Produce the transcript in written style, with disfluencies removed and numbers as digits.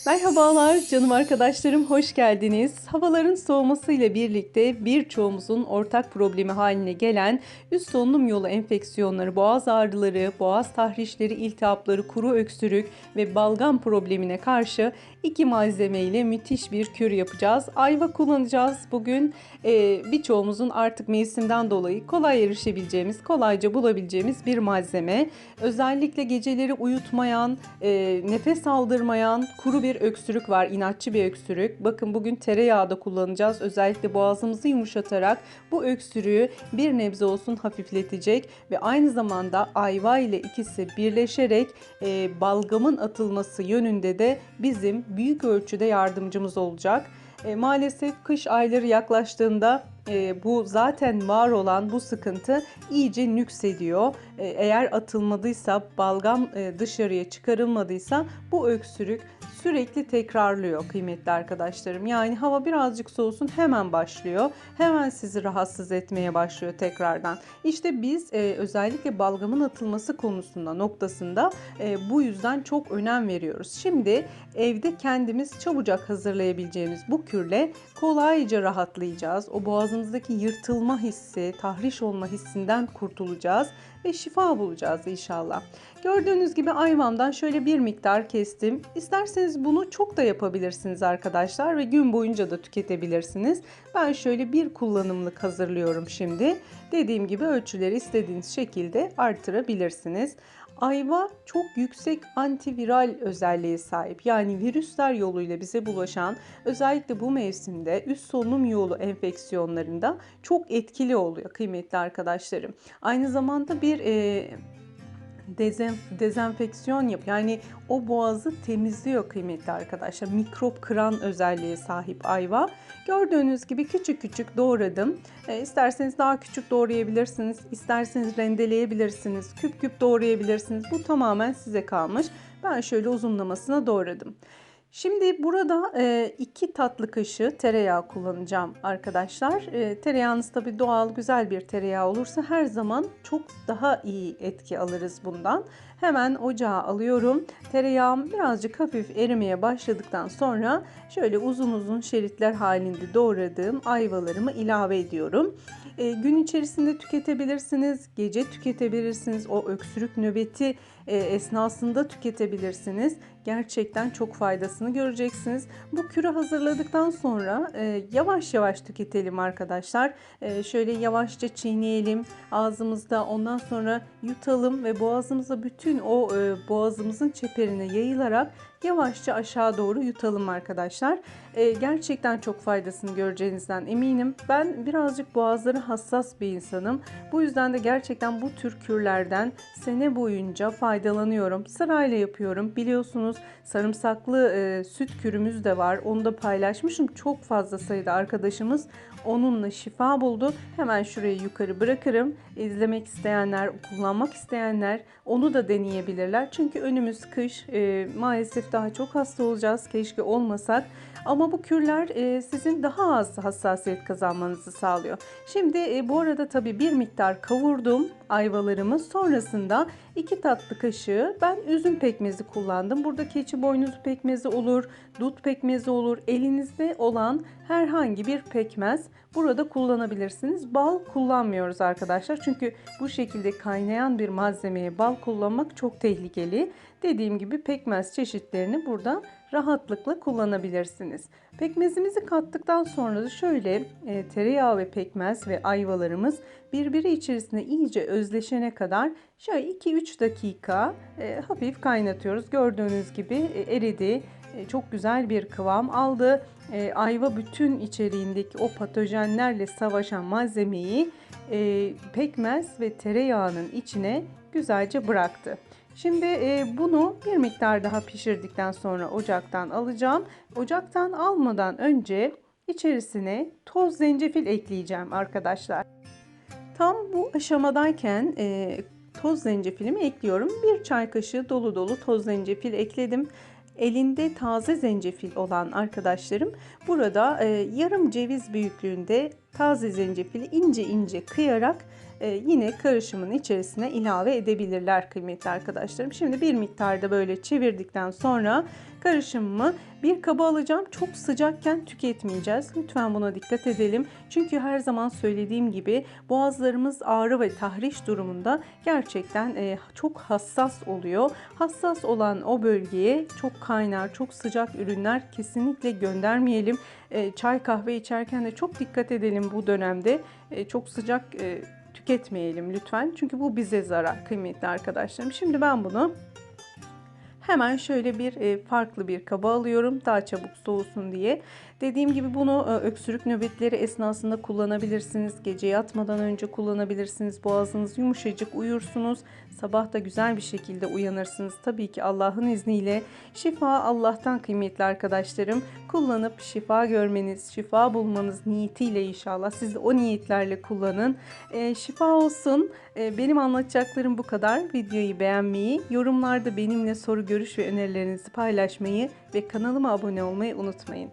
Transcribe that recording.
Merhabalar canım arkadaşlarım, hoş geldiniz. Havaların soğumasıyla birlikte birçoğumuzun ortak problemi haline gelen üst solunum yolu enfeksiyonları, boğaz ağrıları, boğaz tahrişleri, iltihapları, kuru öksürük ve balgam problemine karşı iki malzeme ile müthiş bir kür yapacağız. Ayva kullanacağız bugün. Birçoğumuzun artık mevsimden dolayı kolay erişebileceğimiz, kolayca bulabileceğimiz bir malzeme. Özellikle geceleri uyutmayan, nefes aldırmayan kuru bir öksürük var, inatçı bir öksürük. Bakın bugün tereyağı da kullanacağız. Özellikle boğazımızı yumuşatarak bu öksürüğü bir nebze olsun hafifletecek ve aynı zamanda ayva ile ikisi birleşerek balgamın atılması yönünde de bizim büyük ölçüde yardımcımız olacak. Maalesef kış ayları yaklaştığında bu zaten var olan bu sıkıntı iyice nüksediyor. Eğer atılmadıysa, balgam dışarıya çıkarılmadıysa bu öksürük sürekli tekrarlıyor kıymetli arkadaşlarım. Yani hava birazcık soğusun hemen başlıyor. Hemen sizi rahatsız etmeye başlıyor tekrardan. İşte biz özellikle balgamın atılması konusunda noktasında bu yüzden çok önem veriyoruz. Şimdi evde kendimiz çabucak hazırlayabileceğimiz bu kürle kolayca rahatlayacağız. O boğazımızdaki yırtılma hissi, tahriş olma hissinden kurtulacağız ve şifa bulacağız inşallah. Gördüğünüz gibi ayvamdan şöyle bir miktar kestim. İsterseniz bunu çok da yapabilirsiniz arkadaşlar ve gün boyunca da tüketebilirsiniz. Ben şöyle bir kullanımlık hazırlıyorum şimdi. Dediğim gibi ölçüleri istediğiniz şekilde artırabilirsiniz. Ayva çok yüksek antiviral özelliğe sahip. Yani virüsler yoluyla bize bulaşan, özellikle bu mevsimde üst solunum yolu enfeksiyonlarında çok etkili oluyor kıymetli arkadaşlarım. Aynı zamanda bir dezenfeksiyon yap. Yani o boğazı temizliyor kıymetli arkadaşlar. Mikrop kıran özelliğe sahip ayva. Gördüğünüz gibi küçük küçük doğradım. İsterseniz daha küçük doğrayabilirsiniz. İsterseniz rendeleyebilirsiniz. Küp küp doğrayabilirsiniz. Bu tamamen size kalmış. Ben şöyle uzunlamasına doğradım. Şimdi burada 2 tatlı kaşığı tereyağı kullanacağım arkadaşlar. Tereyağınız tabii doğal güzel bir tereyağı olursa her zaman çok daha iyi etki alırız bundan. Hemen ocağa alıyorum. Tereyağım birazcık hafif erimeye başladıktan sonra şöyle uzun uzun şeritler halinde doğradığım ayvalarımı ilave ediyorum. Gün içerisinde tüketebilirsiniz, gece tüketebilirsiniz, o öksürük nöbeti esnasında tüketebilirsiniz. Gerçekten çok faydasını göreceksiniz. Bu kürü hazırladıktan sonra yavaş yavaş tüketelim arkadaşlar. Şöyle yavaşça çiğneyelim ağzımızda, ondan sonra yutalım ve boğazımıza bütün o boğazımızın çeperine yayılarak yavaşça aşağı doğru yutalım arkadaşlar. Gerçekten çok faydasını göreceğinizden eminim. Ben birazcık boğazları hassas bir insanım. Bu yüzden de gerçekten bu tür kürlerden sene boyunca faydalanıyorum. Sırayla yapıyorum. Biliyorsunuz sarımsaklı süt kürümüz de var. Onu da paylaşmışım. Çok fazla sayıda arkadaşımız onunla şifa buldu. Hemen şuraya yukarı bırakırım. İzlemek isteyenler, kullanmak isteyenler onu da deneyebilirler. Çünkü önümüz kış. Maalesef daha çok hasta olacağız. Keşke olmasak. Ama bu kürler sizin daha az hassasiyet kazanmanızı sağlıyor. Şimdi bu arada tabii bir miktar kavurdum ayvalarımı. Sonrasında 2 tatlı kaşığı ben üzüm pekmezi kullandım. Burada keçi boynuzu pekmezi olur, dut pekmezi olur. Elinizde olan herhangi bir pekmez burada kullanabilirsiniz. Bal kullanmıyoruz arkadaşlar. Çünkü bu şekilde kaynayan bir malzemeye bal kullanmak çok tehlikeli. Dediğim gibi pekmez çeşitlerini burada rahatlıkla kullanabilirsiniz. Pekmezimizi kattıktan sonra da şöyle tereyağı ve pekmez ve ayvalarımız birbiri içerisinde iyice özleşene kadar şöyle 2-3 dakika hafif kaynatıyoruz. Gördüğünüz gibi eridi. Çok güzel bir kıvam aldı. Ayva bütün içeriğindeki o patojenlerle savaşan malzemeyi pekmez ve tereyağının içine güzelce bıraktı. Şimdi bunu bir miktar daha pişirdikten sonra ocaktan alacağım. Ocaktan almadan önce içerisine toz zencefil ekleyeceğim arkadaşlar. Tam bu aşamadayken toz zencefilimi ekliyorum. Bir çay kaşığı dolu dolu toz zencefil ekledim. Elinde taze zencefil olan arkadaşlarım burada yarım ceviz büyüklüğünde taze zencefili ince ince kıyarak yine karışımın içerisine ilave edebilirler kıymetli arkadaşlarım. Şimdi bir miktarda böyle çevirdikten sonra karışımımı bir kaba alacağım. Çok sıcakken tüketmeyeceğiz. Lütfen buna dikkat edelim. Çünkü her zaman söylediğim gibi boğazlarımız ağrı ve tahriş durumunda gerçekten çok hassas oluyor. Hassas olan o bölgeye çok kaynar, çok sıcak ürünler kesinlikle göndermeyelim. Çay kahve içerken de çok dikkat edelim bu dönemde. Çok sıcak tüketmeyelim lütfen. Çünkü bu bize zarar kıymetli arkadaşlarım. Şimdi ben bunu hemen şöyle bir farklı bir kaba alıyorum daha çabuk soğusun diye. Dediğim gibi bunu öksürük nöbetleri esnasında kullanabilirsiniz. Gece yatmadan önce kullanabilirsiniz. Boğazınız yumuşacık uyursunuz. Sabah da güzel bir şekilde uyanırsınız. Tabii ki Allah'ın izniyle. Şifa Allah'tan kıymetli arkadaşlarım. Kullanıp şifa görmeniz, şifa bulmanız niyetiyle inşallah. Siz de o niyetlerle kullanın. Şifa olsun. Benim anlatacaklarım bu kadar. Videoyu beğenmeyi, yorumlarda benimle soru, görüş ve önerilerinizi paylaşmayı ve kanalıma abone olmayı unutmayın.